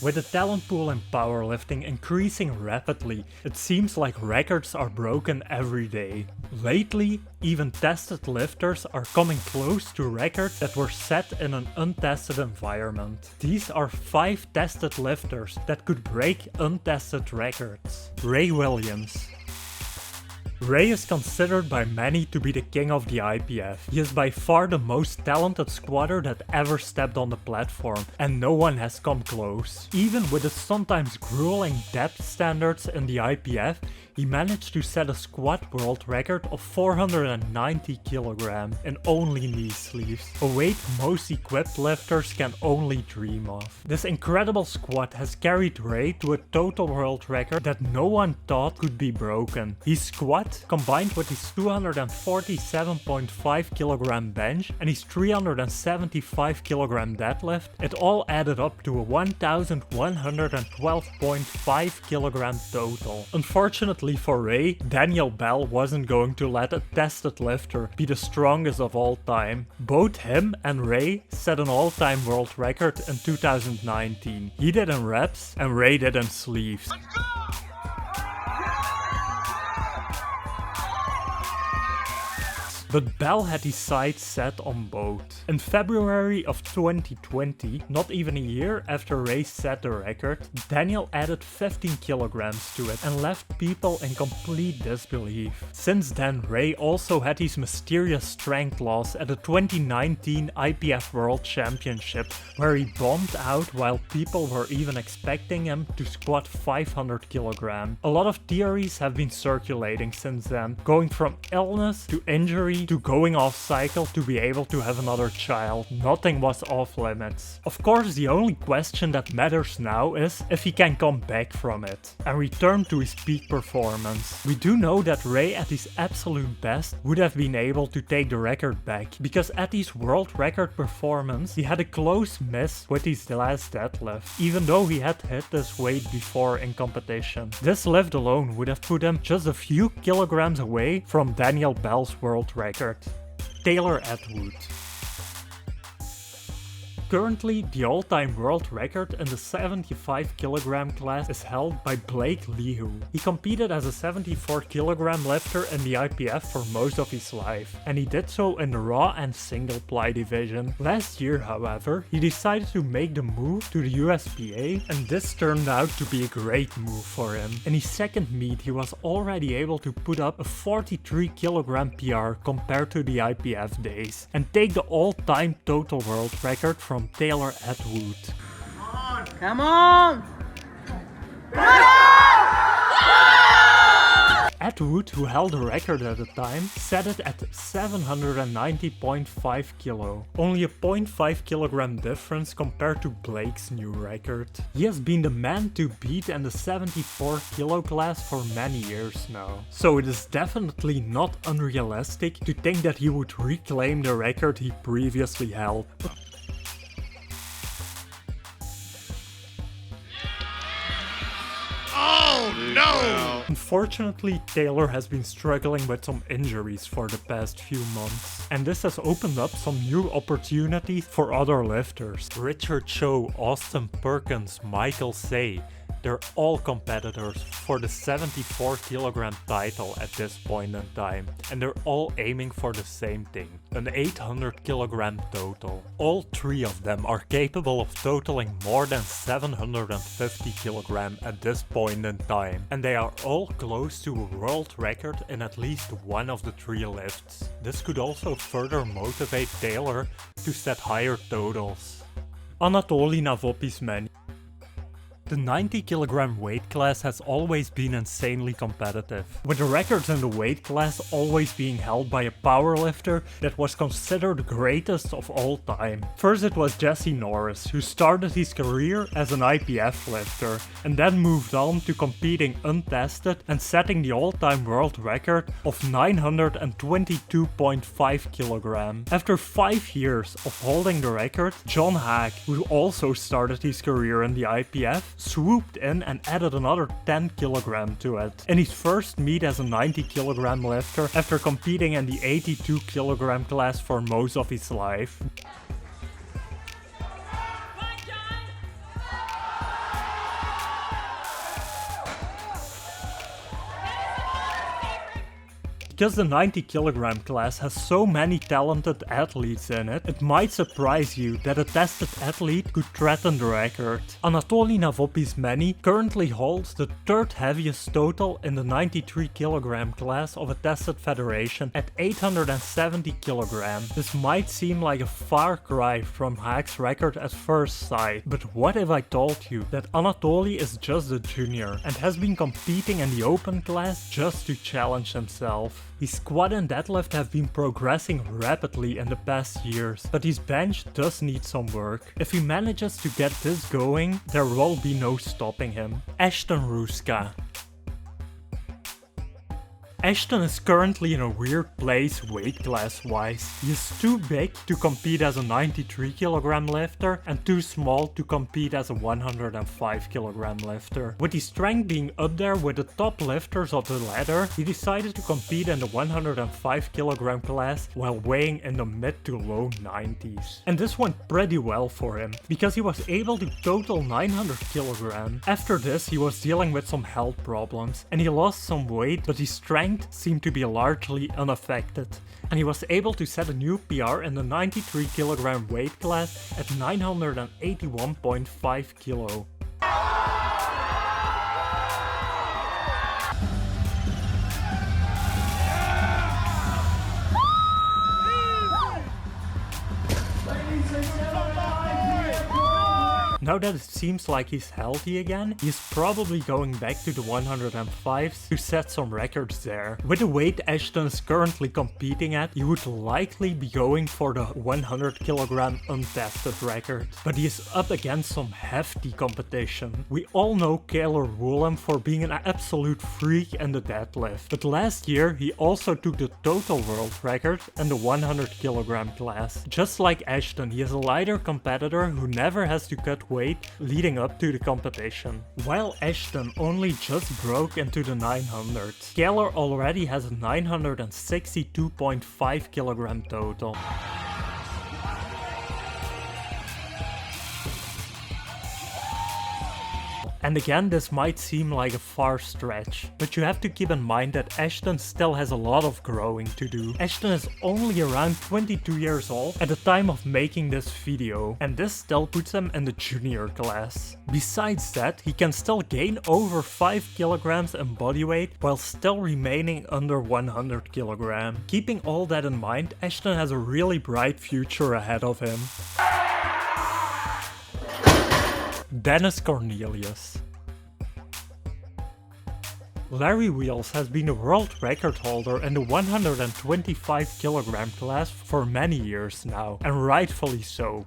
With the talent pool in powerlifting increasing rapidly, it seems like records are broken every day. Lately, even tested lifters are coming close to records that were set in an untested environment. These are 5 tested lifters that could break untested records. Ray Williams. Ray is considered by many to be the king of the IPF. He is by far the most talented squatter that ever stepped on the platform, and no one has come close. Even with the sometimes grueling depth standards in the IPF, he managed to set a squat world record of 490 kg in only knee sleeves, a weight most equipped lifters can only dream of. This incredible squat has carried Ray to a total world record that no one thought could be broken. His squat, combined with his 247.5 kg bench and his 375 kg deadlift, it all added up to a 1112.5 kg total. Unfortunately for Ray, Daniel Bell wasn't going to let a tested lifter be the strongest of all time. Both him and Ray set an all-time world record in 2019. He did in reps and Ray did in sleeves. But Bell had his sights set on both. In February of 2020, not even a year after Ray set the record, Daniel added 15 kilograms to it and left people in complete disbelief. Since then, Ray also had his mysterious strength loss at the 2019 IPF World Championship, where he bombed out while people were even expecting him to squat 500 kilograms. A lot of theories have been circulating since then, going from illness to injury to going off cycle to be able to have another child. Nothing was off limits. Of course, the only question that matters now is if he can come back from it and return to his peak performance. We do know that Ray at his absolute best would have been able to take the record back, because at his world record performance he had a close miss with his last deadlift, even though he had hit this weight before in competition. This lift alone would have put him just a few kilograms away from Daniel Bell's world record. Taylor ATWOOD. Currently, the all-time world record in the 75 kg class is held by Blake Leahu. He competed as a 74 kg lifter in the IPF for most of his life, and he did so in the raw and single ply division. Last year, however, he decided to make the move to the USPA, and this turned out to be a great move for him. In his second meet, he was already able to put up a 43 kg PR compared to the IPF days, and take the all-time total world record from Taylor ATWOOD. Come on! ATWOOD, who held the record at the time, set it at 790.5 kilo, only a 0.5 kilogram difference compared to Blake's new record. He has been the man to beat in the 74 kilo class for many years now, so it is definitely not unrealistic to think that he would reclaim the record he previously held. No! Unfortunately, Taylor has been struggling with some injuries for the past few months, and this has opened up some new opportunities for other lifters. Richard Cho, Austin Perkins, Michael Say, they're all competitors for the 74 kg title at this point in time, and they're all aiming for the same thing, an 800 kg total. All 3 of them are capable of totaling more than 750 kg at this point in time, and they are all close to a world record in at least one of the 3 lifts. This could also further motivate Taylor to set higher totals. Anatoly Navopismen. The 90 kg weight class has always been insanely competitive, with the records in the weight class always being held by a powerlifter that was considered the greatest of all time. First it was Jesse Norris, who started his career as an IPF lifter, and then moved on to competing untested and setting the all-time world record of 922.5 kg. After 5 years of holding the record, John Haag, who also started his career in the IPF, swooped in and added another 10 kg to it. In his first meet as a 90 kg lifter after competing in the 82 kg class for most of his life. Because the 90 kilogram class has so many talented athletes in it, it might surprise you that a tested athlete could threaten the record. Anatoly Navopizmeny currently holds the third heaviest total in the 93 kilogram class of a tested federation at 870 kilogram. This might seem like a far cry from Haak's record at first sight, but what if I told you that Anatoly is just a junior and has been competing in the open class just to challenge himself? His squat and deadlift have been progressing rapidly in the past years, but his bench does need some work. If he manages to get this going, there will be no stopping him. ASHTON ROUSKA. ASHTON is currently in a weird place weight class wise. He is too big to compete as a 93 kilogram lifter and too small to compete as a 105 kilogram lifter. With his strength being up there with the top lifters of the ladder, he decided to compete in the 105 kilogram class while weighing in the mid to low 90s. And this went pretty well for him, because he was able to total 900 kilogram. After this he was dealing with some health problems and he lost some weight, but his strength seemed to be largely unaffected, and he was able to set a new PR in the 93 kilogram weight class at 981.5 kilo. Now that it seems like he's healthy again, he's probably going back to the 105s to set some records there. With the weight ASHTON is currently competing at, he would likely be going for the 100 kilogram untested record. But he is up against some hefty competition. We all know Kaylor Woolam for being an absolute freak in the deadlift, but last year he also took the total world record in the 100 kilogram class. Just like ASHTON, he is a lighter competitor who never has to cut weight leading up to the competition. While ASHTON only just broke into the 900s, Kaylor already has a 962.5 kilogram total. And again, this might seem like a far stretch, but you have to keep in mind that ASHTON still has a lot of growing to do. ASHTON is only around 22 years old at the time of making this video, and this still puts him in the junior class. Besides that, he can still gain over 5 kilograms in body weight while still remaining under 100 kilogram. Keeping all that in mind, ASHTON has a really bright future ahead of him. Dennis Cornelius. Larry Wheels has been the world record holder in the 125 kilogram class for many years now, and rightfully so.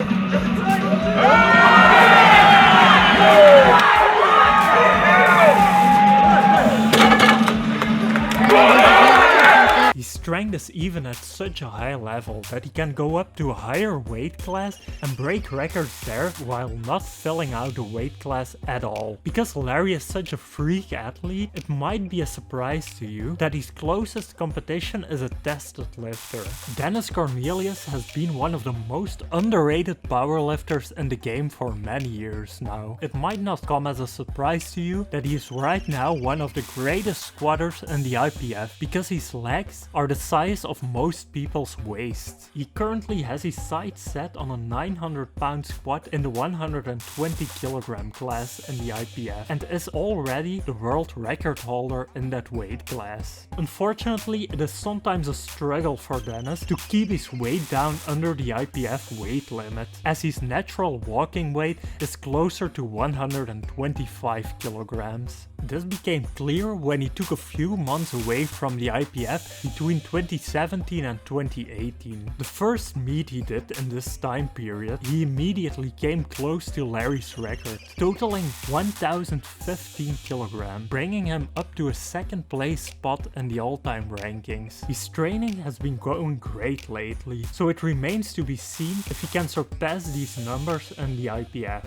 His strength is even at such a high level that he can go up to a higher weight class and break records there while not filling out the weight class at all. Because Larry is such a freak athlete, it might be a surprise to you that his closest competition is a tested lifter. Dennis Cornelius has been one of the most underrated powerlifters in the game for many years now. It might not come as a surprise to you that he is right now one of the greatest squatters in the IPF, because his legs are the size of most people's waists. He currently has his sights set on a 900 pound squat in the 120 kilogram class in the IPF and is already the world record holder in that weight class. Unfortunately, it is sometimes a struggle for Dennis to keep his weight down under the IPF weight limit, as his natural walking weight is closer to 125 kilograms. This became clear when he took a few months away from the IPF between 2017 and 2018. The first meet he did in this time period, he immediately came close to Larry's record, totaling 1015 kilograms, bringing him up to a second place spot in the all-time rankings. His training has been going great lately, so it remains to be seen if he can surpass these numbers in the IPF.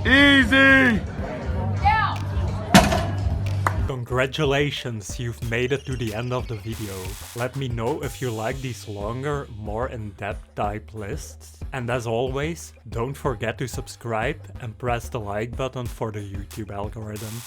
Easy! Congratulations, you've made it to the end of the video. Let me know if you like these longer, more in-depth type lists. And as always, don't forget to subscribe and press the like button for the YouTube algorithm.